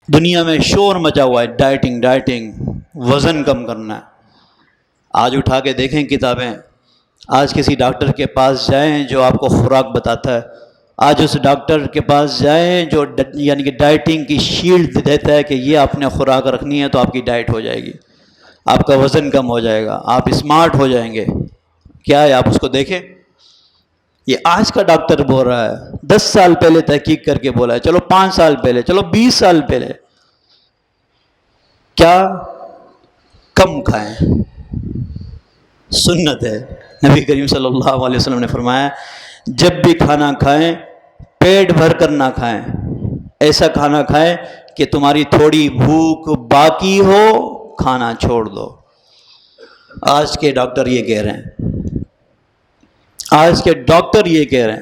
دنیا میں شور مچا ہوا ہے، ڈائٹنگ ڈائٹنگ، وزن کم کرنا ہے۔ آج اٹھا کے دیکھیں کتابیں، آج کسی ڈاکٹر کے پاس جائیں جو آپ کو خوراک بتاتا ہے، آج اس ڈاکٹر کے پاس جائیں جو یعنی کہ ڈائٹنگ کی شیلڈ دیتا ہے کہ یہ آپ نے خوراک رکھنی ہے تو آپ کی ڈائٹ ہو جائے گی، آپ کا وزن کم ہو جائے گا، آپ اسمارٹ ہو جائیں گے۔ کیا ہے؟ آپ اس کو دیکھیں۔ یہ آج کا ڈاکٹر بول رہا ہے، 10 سال پہلے تحقیق کر کے بولا ہے، چلو 5 سال پہلے، چلو 20 سال پہلے۔ کیا؟ کم کھائیں، سنت ہے۔ نبی کریم صلی اللہ علیہ وسلم نے فرمایا جب بھی کھانا کھائیں پیٹ بھر کر نہ کھائیں، ایسا کھانا کھائیں کہ تمہاری تھوڑی بھوک باقی ہو، کھانا چھوڑ دو۔ آج کے ڈاکٹر یہ کہہ رہے ہیں، آج کے ڈاکٹر یہ کہہ رہے ہیں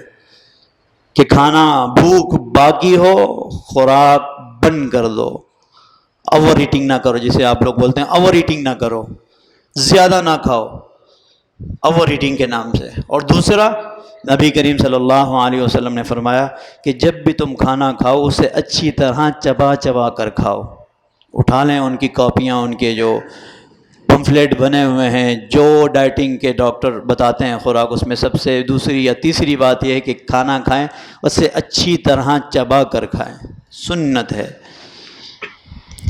کہ کھانا بھوک باقی ہو، خوراک بند کر دو، اوور ایٹنگ نہ کرو، جسے آپ لوگ بولتے ہیں اوور ایٹنگ نہ کرو، زیادہ نہ کھاؤ اوور ایٹنگ کے نام سے۔ اور دوسرا، نبی کریم صلی اللہ علیہ وسلم نے فرمایا کہ جب بھی تم کھانا کھاؤ اسے اچھی طرح چبا چبا کر کھاؤ۔ اٹھا لیں ان کی کاپیاں، ان کے جو پمفلیٹ بنے ہوئے ہیں جو ڈائٹنگ کے ڈاکٹر بتاتے ہیں خوراک، اس میں سب سے دوسری یا تیسری بات یہ ہے کہ کھانا کھائیں اسے اچھی طرح چبا کر کھائیں۔ سنت ہے،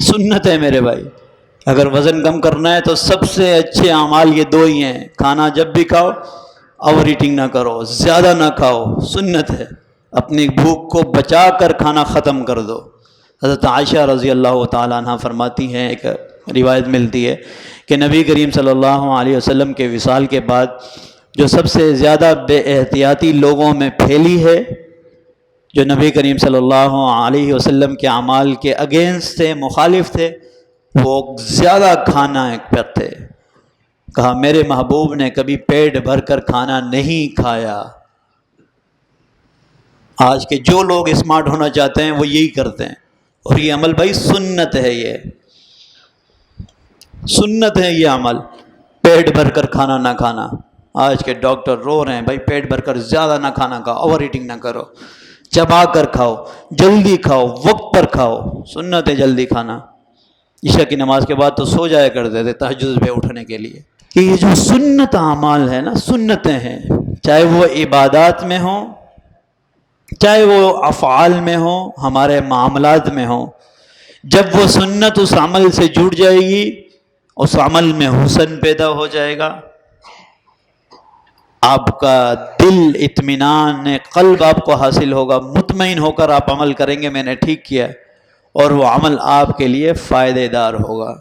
سنت ہے میرے بھائی۔ اگر وزن کم کرنا ہے تو سب سے اچھے اعمال یہ دو ہی ہیں، کھانا جب بھی کھاؤ اوور ایٹنگ نہ کرو، زیادہ نہ کھاؤ، سنت ہے۔ اپنی بھوک کو بچا کر کھانا ختم کر دو۔ حضرت عائشہ رضی اللہ تعالیٰ عنہ فرماتی ہیں، ایک روایت ملتی ہے کہ نبی کریم صلی اللہ علیہ وسلم کے وصال کے بعد جو سب سے زیادہ بے احتیاطی لوگوں میں پھیلی ہے، جو نبی کریم صلی اللہ علیہ وسلم کے اعمال کے اگینسٹ تھے، مخالف تھے، وہ زیادہ کھانا پر تھے۔ کہا میرے محبوب نے کبھی پیٹ بھر کر کھانا نہیں کھایا۔ آج کے جو لوگ اسمارٹ ہونا چاہتے ہیں وہ یہی کرتے ہیں، اور یہ عمل بھائی سنت ہے، یہ سنت ہے یہ عمل، پیٹ بھر کر کھانا نہ کھانا۔ آج کے ڈاکٹر رو رہے ہیں بھائی پیٹ بھر کر زیادہ نہ کھانا کھاؤ، اوور ایٹنگ نہ کرو، چبا کر کھاؤ، جلدی کھاؤ، وقت پر کھاؤ۔ سنت ہے جلدی کھانا۔ عشاء کی نماز کے بعد تو سو جایا کرتے تھے تہجد پہ اٹھنے کے لیے۔ کہ یہ جو سنت اعمال ہے نا، سنتیں ہیں، چاہے وہ عبادات میں ہوں، چاہے وہ افعال میں ہوں، ہمارے معاملات میں ہوں، جب وہ سنت اس عمل سے جڑ جائے گی، اس عمل میں حسن پیدا ہو جائے گا، آپ کا دل اطمینان قلب آپ کو حاصل ہوگا، مطمئن ہو کر آپ عمل کریں گے میں نے ٹھیک کیا، اور وہ عمل آپ کے لیے فائدہ دار ہوگا۔